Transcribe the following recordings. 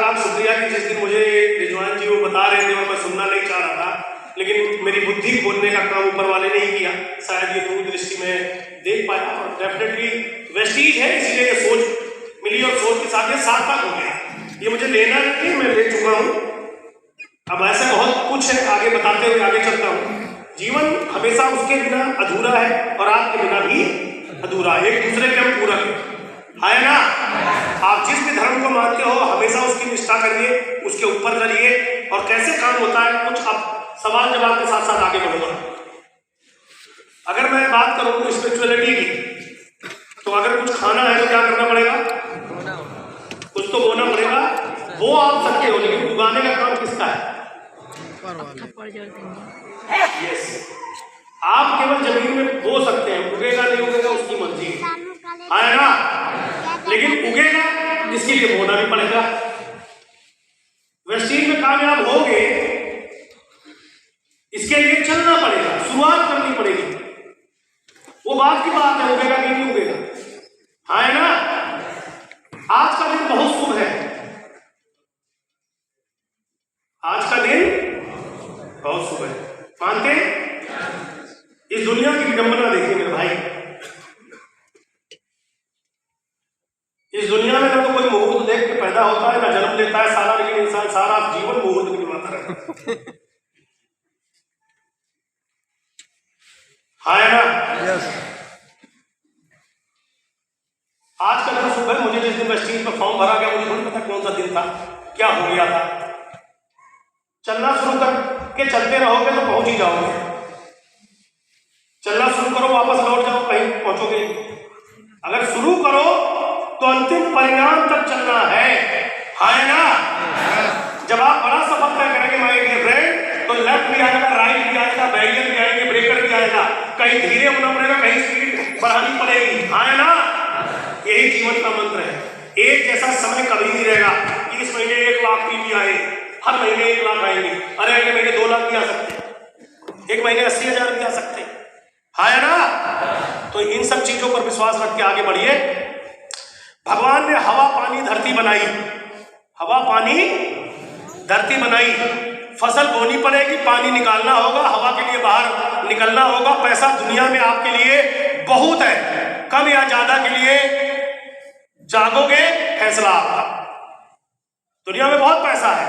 लाख शुक्रिया कि जिस दिन मुझे रिजवान जी वो बता रहे थे और मैं सुनना नहीं चाह रहा था, लेकिन मेरी बुद्धि खोलने का काम ऊपर वाले ने ही किया। शायद ये दूरदृष्टि में देख पाया और डेफिनेटली वेस्टीज है, इसीलिए ये सोच मिली और सोच के साथ ये सार्थक हो गया। ये मुझे लेना नहीं, मैं ले चुका हूँ। अब ऐसे बहुत कुछ है, आगे बताते हुए आगे चलता हूँ। जीवन हमेशा उसके बिना अधूरा है और आपके बिना भी अधूरा है, एक दूसरे के हम पूरक है ना। आप जिस भी धर्म को मानते हो हमेशा उसकी निष्ठा करिए, उसके ऊपर चलिए। और कैसे काम होता है कुछ अब सवाल जवाब के साथ साथ आगे बढ़ूंगा। अगर मैं बात करूँ स्पिरिचुअलिटी की, तो अगर कुछ खाना है तो क्या करना पड़ेगा? कुछ तो बोना पड़ेगा। वो आप सकते हो, लेकिन उगाने का काम किसका है? यस, आप केवल जमीन में बो सकते हैं, उगेगा नहीं उगेगा उसकी मर्जी है ना। लेकिन उगेगा इसके लिए बोना भी पड़ेगा। वेस्टीज में कामयाब होगे इसके लिए चलना पड़ेगा, शुरुआत करनी पड़ेगी। वो बात की बात है, उगेगा कि नहीं उगेगा है ना। आज का दिन बहुत शुभ है, आज का दिन बहुत शुभ है, मानते हैं? इस दुनिया की विडंबना देखिए मेरे भाई। इस दुनिया में ना तो कोई मुहूर्त देख के पैदा होता है, ना जन्म लेता है सारा, लेकिन इंसान सारा जीवन मुहूर्त गिनवाता रहता है ना। आज का दिन सुबह मुझे जिस दिन वेस्टीज में फॉर्म भरा गया, मुझे नहीं पता कौन सा दिन था, क्या हो गया था। चलना शुरू करके चलते रहोगे तो पहुंच ही जाओगे, चलना शुरू करो वापस लौट जाओ कहीं पहुंचोगे। अगर शुरू करो तो अंतिम परिणाम तक चलना है ना। जब आप बड़ा सफर तय करेंगे माय डियर फ्रेंड, तो लेफ्ट भी आएगा, राइट भी आएगा, बैरियर भी आएंगे, ब्रेकर भी आएगा, कहीं धीरे होना पड़ेगा, कहीं स्पीड बढ़ानी पड़ेगी है ना। यही जीवन का मंत्र है। एक जैसा समय कभी नहीं रहेगा कि इस महीने 1 लाख भी आए, हर महीने 1 लाख आएंगे, अरे अगले महीने 2 लाख भी आ सकते हैं, एक महीने 80,000 भी आ सकते है ना। तो इन सब चीजों पर विश्वास रख के आगे बढ़िए। भगवान ने हवा पानी धरती बनाई, हवा पानी धरती बनाई, फसल बोनी पड़ेगी, पानी निकालना होगा, हवा के लिए बाहर निकलना होगा। पैसा दुनिया में आपके लिए बहुत है, कम या ज्यादा के लिए जागोगे फैसला आपका। दुनिया में बहुत पैसा है,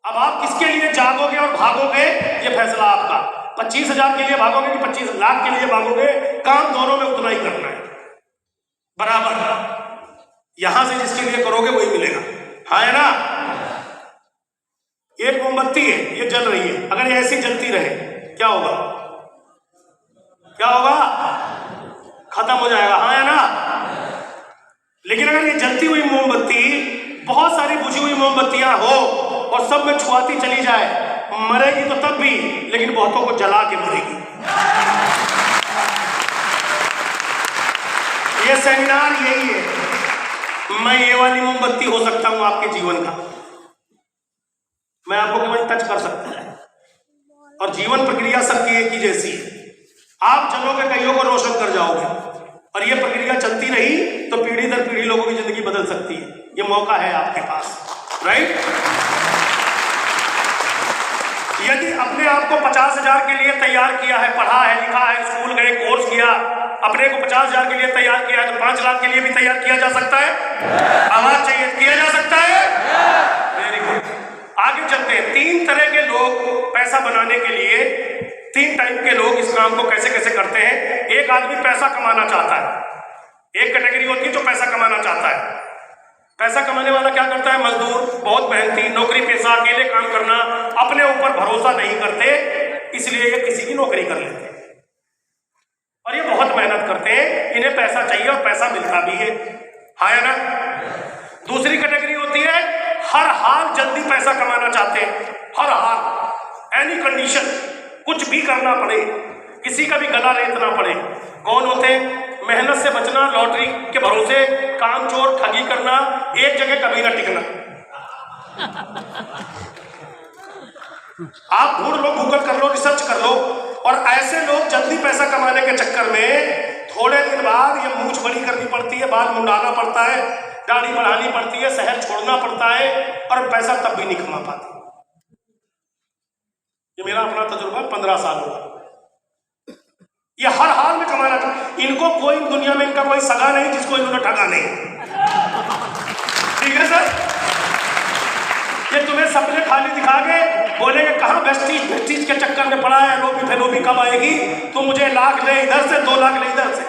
अब आप किसके लिए जागोगे और भागोगे ये फैसला आपका। 25,000 के लिए भागोगे कि 25 लाख के लिए भागोगे, काम दोनों में उतना ही करना है बराबर। यहां से जिसके लिए करोगे वही मिलेगा है ना। एक मोमबत्ती है, ये जल रही है, अगर ये ऐसी जलती रहे क्या होगा? क्या होगा? खत्म हो जाएगा है ना। लेकिन अगर ये जलती हुई मोमबत्ती, बहुत सारी बुझी हुई मोमबत्तियां हो और सब में छुआती चली जाए, मरेगी तो तब भी, लेकिन बहुतों को जला के मरेगी। ये सेमिनार यही है, मैं ये वाली मोमबत्ती हो सकता हूं आपके जीवन का, मैं आपको केवल टच कर सकता है। और जीवन प्रक्रिया सबकी एक ही जैसी है, आप जलोगे कईयों को रोशन कर जाओगे, और ये प्रक्रिया चलती रही तो पीढ़ी दर पीढ़ी लोगों की जिंदगी बदल सकती है। ये मौका है आपके पास, राइट। यदि अपने आप को 50,000 के लिए तैयार किया है, पढ़ा है, लिखा है, स्कूल गए, कोर्स किया, अपने को 50,000 के लिए तैयार किया है, तो 5 लाख के लिए भी तैयार किया जा सकता है। आवाज चाहिए, किया जा सकता है। वेरी गुड, आगे चलते हैं। 3 तरह के लोग पैसा बनाने के लिए, 3 टाइप के लोग इस काम को कैसे कैसे करते हैं। एक आदमी पैसा कमाना चाहता है, एक कैटेगरी होती है जो पैसा कमाना चाहता है। पैसा कमाने वाला क्या करता है? मजदूर, बहुत मेहनती, नौकरी पेशा, अकेले काम करना, अपने ऊपर भरोसा नहीं करते, इसलिए ये किसी की नौकरी कर लेते हैं और ये बहुत मेहनत करते हैं, इन्हें पैसा चाहिए और पैसा मिलता भी है ना। दूसरी कैटेगरी होती है हर हाल जल्दी पैसा कमाना चाहते हैं, हर हाल, एनी कंडीशन, कुछ भी करना पड़े, किसी का भी गला रेतना पड़े। कौन होते हैं? मेहनत से बचना, लॉटरी के भरोसे काम चोर, ठगी करना, एक जगह कभी ना टिकना। आप ढूंढ लो, गूगल कर लो, रिसर्च कर लो, और ऐसे लोग जल्दी पैसा कमाने के चक्कर में थोड़े दिन बाद ये मूंछ बड़ी करनी पड़ती है, बाल मुंडाना पड़ता है, दाढ़ी बढ़ानी पड़ती है, शहर छोड़ना पड़ता है और पैसा तब भी नहीं कमा पाते। ये मेरा अपना तजुर्बा 15 साल हुआ। ये हर हाल में कमाना था। इनको कोई दुनिया में इनका कोई सगा नहीं जिसको इन्होंने ठगा नहीं। ठीक है सर, ये तुम्हें सपने खाली दिखा के बोलेंगे कहाँ वेस्टीज के चक्कर में पड़ा है, लोबी फेलोबी कब आएगी, तो मुझे लाख ले इधर से, 2 लाख ले इधर से।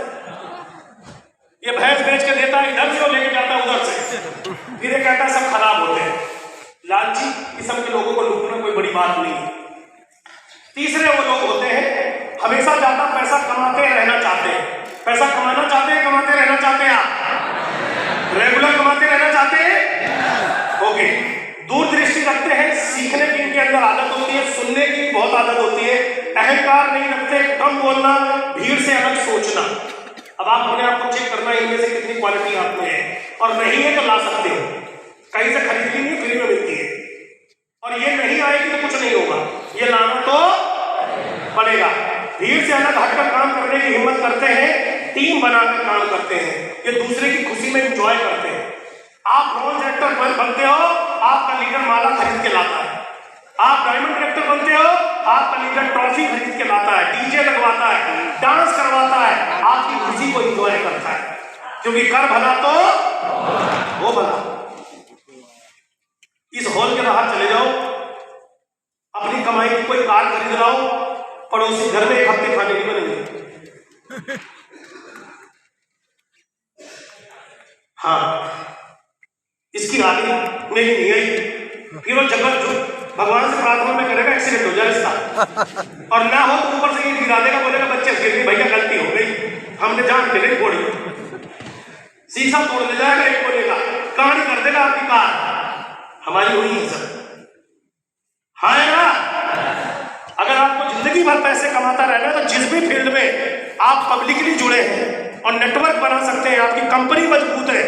ये भैंस बेच के देता है इधर से और लेके जाता है उधर से, फिर ये कहता है सब खराब होते हैं। लालची किस्म के लोगों को लूटना कोई बड़ी बात नहीं है। तीसरे वो लोग होते हैं हमेशा ज्यादा पैसा कमाते रहना चाहते हैं। पैसा कमाना चाहते हैं, कमाते रहना चाहते हैं, आप रेगुलर कमाते रहना चाहते हैं। ओके, दूरदृष्टि रखते हैं, सीखने की इनके अंदर आदत होती है, सुनने की बहुत आदत होती है, अहंकार नहीं रखते, कम बोलना, भीड़ से अलग सोचना। अब आप अपने आप को चेक करना इनमें से कितनी क्वालिटी आप में है, और नहीं है तो ला सकते हो, कहीं से खरीदनी नहीं, फ्री में मिलती है। और ये नहीं आएगी तो कुछ नहीं होगा, ये लाना तो पड़ेगा। भीड़ से अलग हटकर काम करने की हिम्मत करते हैं, टीम बनाकर काम करते हैं, ये दूसरे की खुशी में एंजॉय करते हैं। आप ब्रॉन्ज एक्टर बनते हो, आपका लीडर माला खरीद के लाता है। आप डायमंड एक्टर बनते हो, आपका लीडर ट्रॉफी खरीद के लाता है, डीजे लगवाता है, डांस करवाता है, आपकी खुशी को एंजॉय करता है, क्योंकि कर भला तो वो भला। इस हॉल के बाहर चले जाओ, अपनी कमाई की कोई कार खरीद लाओ, पड़ोसी घर में 1 हफ्ते खाने नहीं बनेंगे। हाँ, इसकी हानि मेरी नहीं आई। फिर वो जगह जो भगवान से प्रार्थना में करेगा एक्सीडेंट हो जाए इसका, और ना हो तो ऊपर से ये गिरा देगा, बोलेगा बच्चे गिर गए, भैया गलती हो गई, हमने जान के नहीं फोड़ी, शीशा तोड़ ले जाएगा, एक बोलेगा कहानी कर देगा आपकी कार। हमारी हुई है सर, हाँ है ना। अगर आपको जिंदगी भर पैसे कमाता रहना है तो जिस भी फील्ड में आप पब्लिकली जुड़े हैं और नेटवर्क बना सकते हैं, आपकी कंपनी मजबूत है,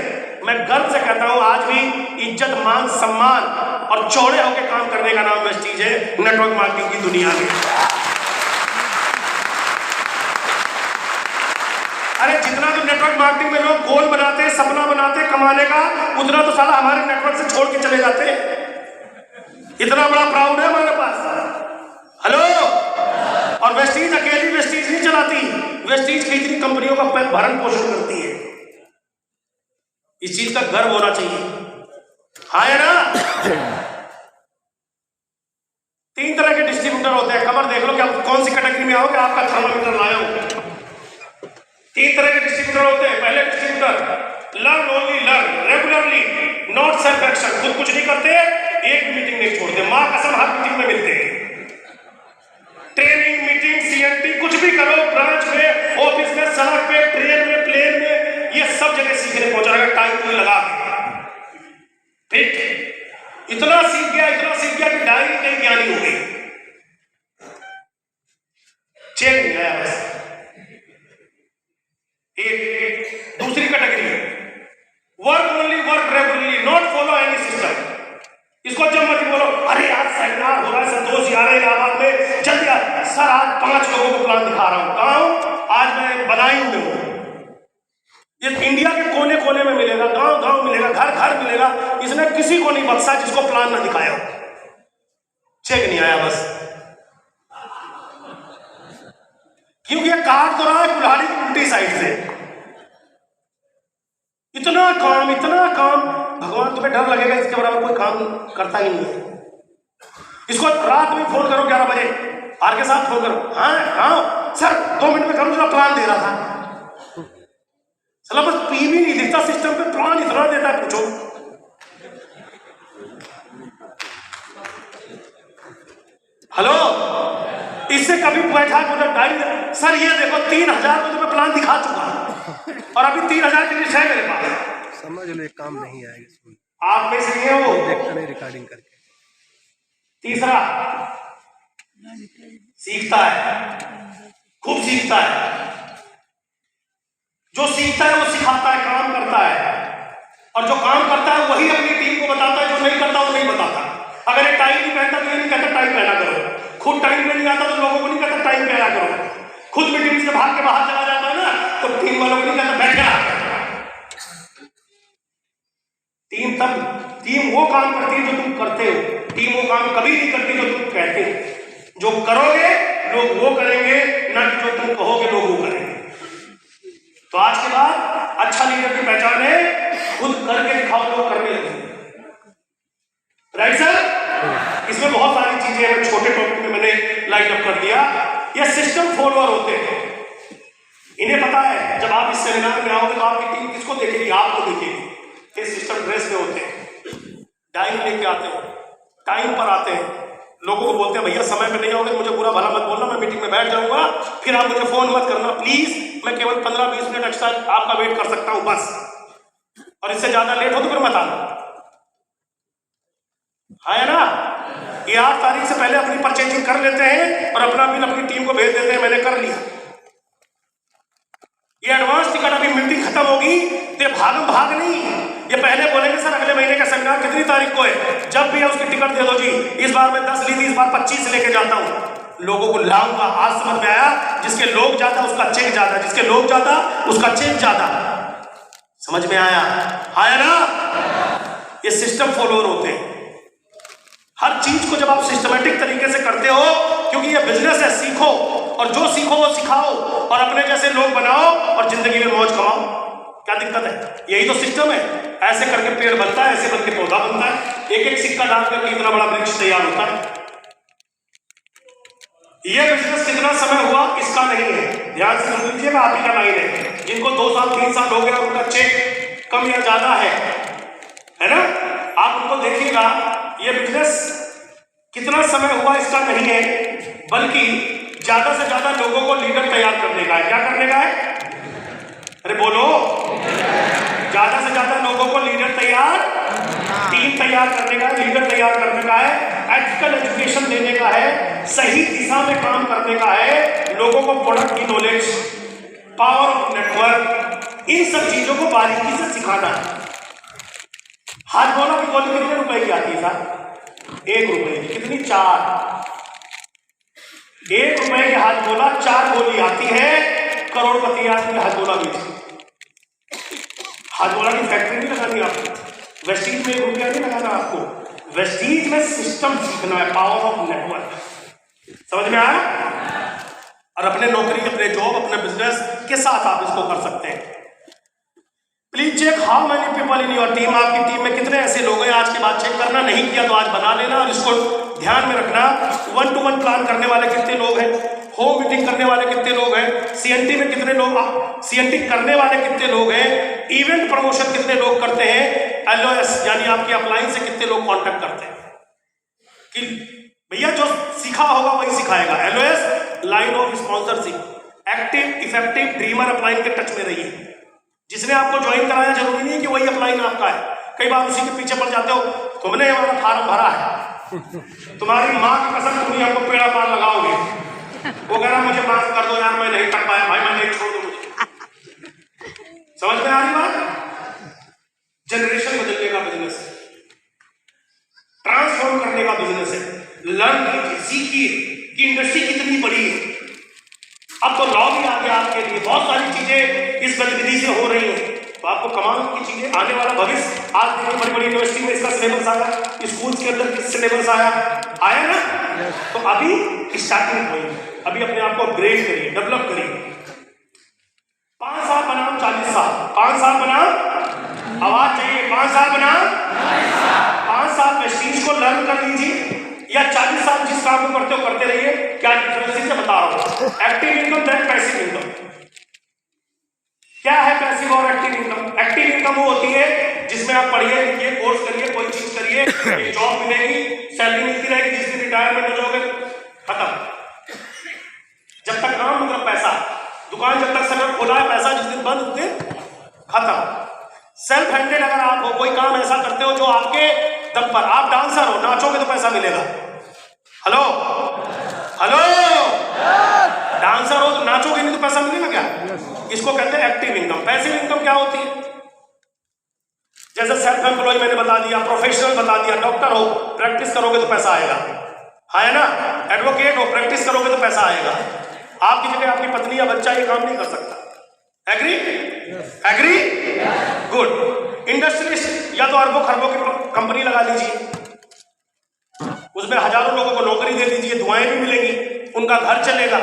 मैं गर्व से कहता हूं आज भी इज्जत, मान, सम्मान और चौड़े होकर काम करने का नाम वेस्टीज है नेटवर्क मार्केटिंग की दुनिया में। अरे जितना तो नेटवर्क मार्केटिंग में लोग गोल बनाते हैं, सपना बनाते हैं कमाने का, उतना तो साला हमारे नेटवर्क से छोड़ के चले जाते हैं। इतना बड़ा प्राउड है हमारे पास। हेलो, और वेस्टीज अकेली वेस्टीज नहीं चलाती, वेस्टीज कितनी कंपनियों का भरण पोषण करती है। इस चीज का गर्व होना चाहिए, हाँ है ना। 3 तरह के डिस्ट्रीब्यूटर होते हैं, खबर देख लो कि आप कौन सी कैटेगरी में आओगे, आपका थर्मामीटर लाया हो। 3 तरह के डिस्ट्रीब्यूटर होते हैं। पहले distributor learn only learn regularly not self action, खुद कुछ नहीं करते, एक मीटिंग नहीं छोड़ते, मां कसम हर मीटिंग में मिलते हैं। ट्रेनिंग, मीटिंग, सीएनटी, कुछ भी करो, ब्रांच में, ऑफिस में, सड़क पे, ट्रेन में, प्लेन में, ये सब जगह सीखने पहुंचाएगा, टाइम कोई लगा के। ठीक, इतना सीख गया कि डायरी कहीं ज्ञानी हो गई, चेक नहीं आया बस। एक दूसरी कैटेगरी है work only work regularly not follow any system. इसको जब मर्जी बोलो, अरे आज सेमिनार हो रहा है, संतोष यार इलाहाबाद में, जल्दी सर आज 5 लोगों को प्लान दिखा रहा हूं, कहां हूं, आज मैं बदायूं में हूं। ये इंडिया के कोने कोने में मिलेगा, गांव गांव मिलेगा, घर घर मिलेगा, इसने किसी को नहीं बख्शा जिसको प्लान ना दिखाया हो। चेक नहीं आया बस, क्योंकि ये काट तो रहा है कुल्हाड़ी की उल्टी साइड से। इतना काम, भगवान तुम्हें डर लगेगा, इसके बराबर कोई काम करता ही नहीं है। इसको रात में फोन करो 11 बजे, आर के साथ फोन करो, हाँ सर 2 मिनट में करूँ, जरा प्लान दे रहा था, चला बस पी भी नहीं दिखता सिस्टम पे, प्लान इतना देता है पूछो। हेलो, इससे कभी बैठा उधर डायरी, सर ये देखो 3000 को तो मैं प्लान दिखा चुका हूं और अभी 3000 की लिस्ट है मेरे पास। समझ लो ये काम नहीं आएगा, आप में से है वो देखते नहीं रिकॉर्डिंग करके। तीसरा, सीखता है, खूब सीखता है, जो सीखता है वो सिखाता है, काम करता है, और जो काम करता है वही अपनी टीम को बताता है, जो नहीं करता वो नहीं बताता। अगर ये टाइम नहीं पहनता तो ये नहीं कहता टाइम पहना करो, खुद टाइम में नहीं आता तो लोगों को नहीं कहता टाइम पहना करो, खुद मीटिंग से भाग के बाहर चला जाता है ना तो टीम वालों को नहीं कहता बैठ जा। टीम वो काम करती है जो तुम करते हो, टीम वो काम कभी नहीं करती जो तुम कहते हो। जो करोगे लोग वो करेंगे, ना कि जो तुम कहोगे लोग वो करेंगे। तो आज के बाद अच्छा लीडर की पहचान है खुद करके दिखाओ, लोग करने लगेंगे। Right sir? इसमें बहुत सारी चीजें हैं, छोटे टॉपिक में मैंने लाइन अप कर दिया। ये सिस्टम फॉलोअर होते हैं, इन्हें पता है जब आप इस सेमिनार में आओगे तो आपकी टीम किसको देखेगी? आपको देखेगी। ये सिस्टम ड्रेस में होते हैं, डायरी लेके आते हैं, टाइम पर आते हैं, लोगों को बोलते हैं भैया समय पे नहीं आओगे मुझे बुरा भला मत बोलना, मैं मीटिंग में बैठ जाऊंगा, फिर आप मुझे फोन मत करना प्लीज, मैं केवल 15-20 मिनट एक्स्ट्रा आपका वेट कर सकता हूं बस, और इससे ज्यादा लेट हो तो फिर मत आना। है ना? ये 8 तारीख से पहले अपनी परचेजिंग कर लेते हैं और अपना बिल अपनी टीम को भेज देते हैं, मैंने कर लिया। ये एडवांस टिकट अभी मीटिंग खत्म होगी तो भाग नहीं, ये पहले बोलेंगे सर अगले महीने का सेमिनार कितनी तारीख को है, जब भी है उसकी टिकट दे दो जी, इस बार मैं 10 ली थी, इस बार 25 लेके जाता हूं, लोगों को लाऊंगा। आज समझ में आया? जिसके लोग ज्यादा उसका चेक ज्यादा, जिसके लोग ज्यादा उसका चेक ज्यादा। समझ में आया? आया ना? ये सिस्टम फॉलोअर होते हैं। हर चीज को जब आप सिस्टमेटिक तरीके से करते हो, क्योंकि ये बिजनेस है, सीखो और जो सीखो वो सिखाओ और अपने जैसे लोग बनाओ और जिंदगी में मौज कमाओ। क्या दिक्कत है? यही तो सिस्टम है। ऐसे करके पेड़ बनता है, ऐसे करके पौधा बनता है, एक एक सिक्का डाल करके इतना बड़ा वृक्ष तैयार होता है। ये बिजनेस कितना समय हुआ इसका नहीं है, ध्यान से सुन लीजिएगा, आप ही का लाइन है। जिनको 2 साल 3 साल हो गया उनका चेक कम या ज्यादा है ना? आप उनको देखिएगा, ये बिजनेस कितना समय हुआ इसका नहीं है, बल्कि ज्यादा से ज्यादा लोगों को लीडर तैयार करने का है। क्या करने का है? अरे बोलो, ज्यादा से ज्यादा लोगों को लीडर तैयार, टीम तैयार करने का है, लीडर तैयार करने का है, एथिकल एजुकेशन देने का है, सही दिशा में काम करने का है, लोगों को प्रोडक्ट की नॉलेज, पावर ऑफ नेटवर्क, इन सब चीजों को बारीकी से सिखाना है। हाथ बोला की गोली कितने रुपए की आती है साहब? 1 रुपए की। कितनी? 4। 1 रुपए के हाथ बोला 4 गोली आती है, करोड़पति आदमी हाथ बोला बेचती। हाथ बोला की फैक्ट्री नहीं लगानी आपको, वेस्टीज में 1 रुपया नहीं लगाना आपको, वेस्टीज में सिस्टम सीखना है, पावर ऑफ नेटवर्क। समझ में आया? और अपने नौकरी, अपने जॉब, अपने बिजनेस के साथ आप इसको कर सकते हैं। Please check how many people in your team. आपकी टीम में कितने ऐसे लोग हैं? आज के बाद चेक करना, नहीं किया तो आज बना लेना और इसको ध्यान में रखना। 1-to-1 प्लान करने वाले कितने लोग हैं? होम मीटिंग करने वाले कितने लोग हैं? सीएनटी में कितने लोग, सीएनटी करने वाले कितने लोग हैं? इवेंट प्रमोशन कितने लोग करते हैं? एलओएस यानी आपकी अपलाइन से कितने लोग कॉन्टेक्ट करते हैं? कि भैया जो सीखा होगा वही सिखाएगा। LOS line of sponsorship, active effective dreamer upline के टच में रहिए। जिसने आपको ज्वाइन कराया जरूरी नहीं है कि वही अपलाइन आपका है, कई बार उसी के पीछे पड़ जाते हो, तुमने हमारा फार्म भरा है, तुम्हारी माँ की कसम तुम ही हमको पेड़ा पार लगाओगे, वो कह रहा मुझे माफ कर दो यार मैं नहीं कर पाया, भाई मैं नहीं, छोड़ दो मुझे। समझ में आ रही बात? जनरेशन बदलने का बिजनेस है, ट्रांसफॉर्म करने का बिजनेस है। लर्न कीजिए, सीखिए कि इंडस्ट्री कितनी बड़ी है। अब तो लॉ भी आ गया आपके लिए, बहुत सारी चीजें इस गतिविधि से हो रही हैं, तो आपको कमाल की चीजें, आने वाला भविष्य। आज देखिए बड़ी बड़ी यूनिवर्सिटी में इसका सिलेबस आया, स्कूल के अंदर सिलेबस आया ना? तो अभी स्टार्टिंग हुई, अभी अपने आप को अपग्रेड करिए, डेवलप करिए। 5 साल बनाम 40 साल, 5 साल बनाम, आवाज चाहिए, 5 साल बनाम 5 साल में चीज को लर्न कर लीजिए, या 40 साल जिस काम को करते हो करते रहिए। क्या डिफरेंस से बता रहा हूं। Active income than passive income. क्या है पैसिव और एक्टिव इनकम? एक्टिव इनकम वो होती है जिसमें आप पढ़िए लिखिए, कोर्स करिए, कोई चीज करिए, एक जॉब मिलेगी, सैलरी मिलती रहेगी, जिस दिन रिटायरमेंट हो जाओगे खत्म। जब तक काम मतलब पैसा, दुकान जब तक सर खोला है पैसा, जिस दिन बंद उस दिन खत्म। सेल्फ हैंडेड अगर आप हो, कोई काम ऐसा करते हो जो आपके दम पर, आप डांसर हो, नाचोगे तो पैसा मिलेगा। हेलो हेलो, डांसर हो तो नाचोगे नहीं तो पैसा मिलेगा क्या? इसको कहते हैं एक्टिव इनकम। पैसिव इनकम क्या होती है? जैसे सेल्फ एम्प्लॉय मैंने बता दिया, प्रोफेशनल बता दिया, डॉक्टर हो प्रैक्टिस करोगे तो पैसा आएगा, है ना? एडवोकेट हो प्रैक्टिस करोगे तो पैसा आएगा। आपकी जगह आपकी पत्नी या बच्चा ये काम नहीं कर सकता। एग्री? एग्री? गुड। इंडस्ट्रियलिस्ट या तो अरबों खरबों की कंपनी लगा लीजिए, उसमें हजारों लोगों को नौकरी दे दीजिए, दुआएं भी मिलेंगी, उनका घर चलेगा।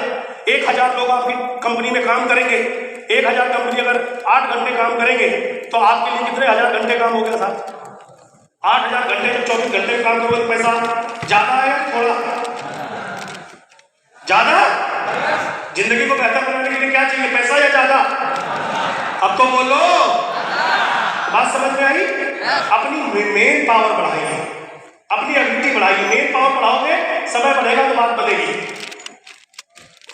1000 लोग आपकी कंपनी में काम करेंगे, 1000 कंपनी अगर 8 घंटे काम करेंगे तो आपके लिए कितने 1000 घंटे काम हो गया साहब? 8000 घंटे जब 24 घंटे काम करोगे तो पैसा ज्यादा है या थोड़ा? ज्यादा। जिंदगी को बेहतर बनाने के लिए क्या चाहिए, पैसा या ज्यादा? अब तो बोलो, बात समझ में आई? अपनी मेन पावर बढ़ाइए, अपनी एबिलिटी बढ़ाइए। मेन पावर बढ़ाओगे, समय बढ़ेगा तो बात बढ़ेगी।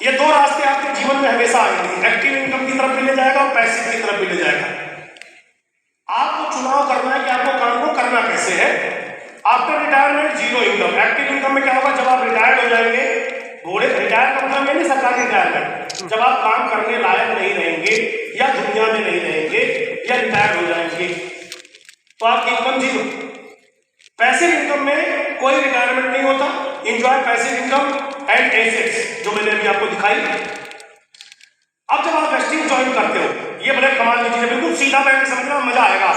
ये दो रास्ते आपके जीवन में हमेशा आएंगे, एक्टिव इनकम की तरफ भी ले जाएगा और पैसिव की तरफ भी ले जाएगा। आपको चुनाव करना है कि आपको काम को करना कैसे है। After retirement zero income. Active income में क्या होगा, जब आप रिटायर्ड हो जाएंगे, बूढ़े रिटायर का मतलब नहीं सरकारी रिटायरमेंट, जब आप काम करने लायक नहीं रहेंगे या दुनिया में नहीं रहेंगे या रिटायर हो जाएंगे तो आपकी इनकम जीरो। पैसिव इनकम में कोई रिटायरमेंट नहीं होता। Enjoy passive income and assets, जो मैंने अभी आपको दिखाई। अब जब आप वेस्टिंग ज्वाइन करते हो, ये बड़े कमाल की चीज है, बिल्कुल सीधा बैठ के समझना, मजा आएगा।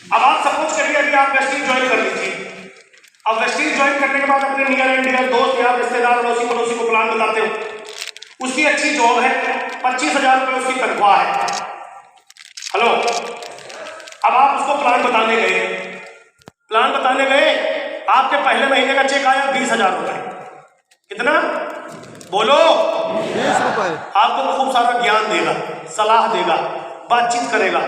अब आप सपोज करिए अभी आप वेस्टिंग ज्वाइन कर लीजिए। अब वेस्टिंग ज्वाइन करने के बाद अपने नियर एंड डियर दोस्त या रिश्तेदार अड़ोसी पड़ोसी को प्लान बताते हो। उसकी अच्छी जॉब है, 25,000 रुपये उसकी तनख्वाह है। हेलो, अब आप उसको प्लान बताने गए, आपके पहले महीने का चेक आया 20,000 रुपये। कितना बोलो? 20 रुपए। आपको खूब सारा ज्ञान देगा, सलाह देगा, बातचीत करेगा।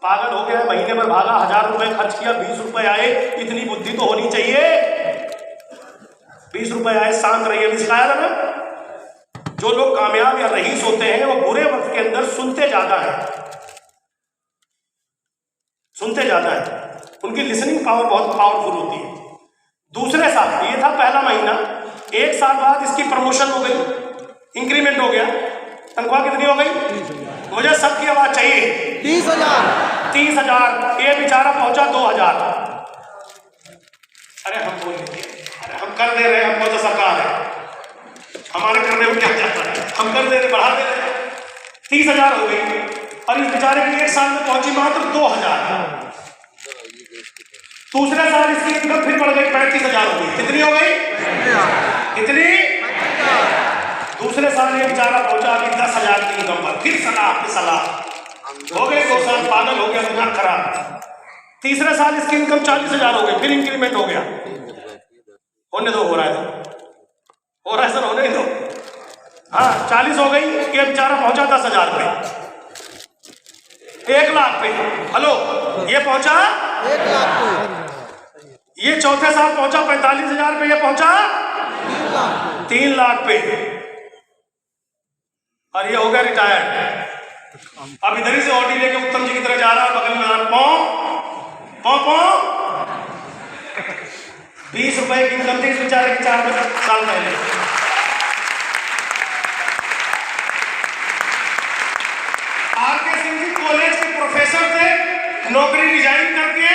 पागल हो गया, महीने में भागा, 1000 रुपए खर्च किया, 20 रुपए आए। इतनी बुद्धि तो होनी चाहिए। 20 रुपए आए, शांत रहिए। सिखाया था ना, जो लोग कामयाब या रईस होते हैं वो बुरे वक्त के अंदर सुनते ज्यादा है, उनकी लिसनिंग पावर बहुत पावरफुल होती है। दूसरे साल, ये था पहला महीना, 1 साल बाद इसकी प्रमोशन हो गई, इंक्रीमेंट हो गया, तनख्वाह कितनी हो गई? मुझे सबकी आवाज चाहिए। 30,000। ये बेचारा पहुंचा 2,000। अरे हम बोल दीजिए, अरे हम कर दे रहे, हमको तो सरकार है, हमारे करने में क्या जाता है, हम कर दे रहे, बढ़ा दे रहे। 30,000 हो गई और इस बेचारे की 1 साल में पहुंची मात्र 2,000। दूसरे साल इसकी इनकम फिर बढ़ गई, 35,000 हो गई। कितनी हो गई? कितनी? दूसरे साल ये बेचारा पहुंचा अभी 10,000 की इनकम पर। फिर सलाह हो गए, 2 साल पागल हो गया, दिमाग खराब। तीसरे साल इसकी इनकम 40,000 हो गई, फिर इंक्रीमेंट हो गया। होने दो, हो रहा है सर, होने दो। हाँ, 40 हो गई, ये बेचारा पहुंचा 10,000 पे, 1 लाख पे। हेलो, ये पहुंचा 1 लाख पे। ये चौथे साल पहुंचा 45,000 पे, ये पहुंचा 3 लाख पे, और ये हो गया रिटायर्ड। अब इधर ही से ऑडी लेके उत्तम जी की तरह जा रहा है, बगल में पौ 20 रुपए की इनकम थी इस बेचारे की 4 साल पहले। आर के सिंह जी कॉलेज के प्रोफेसर थे, नौकरी रिजाइन करके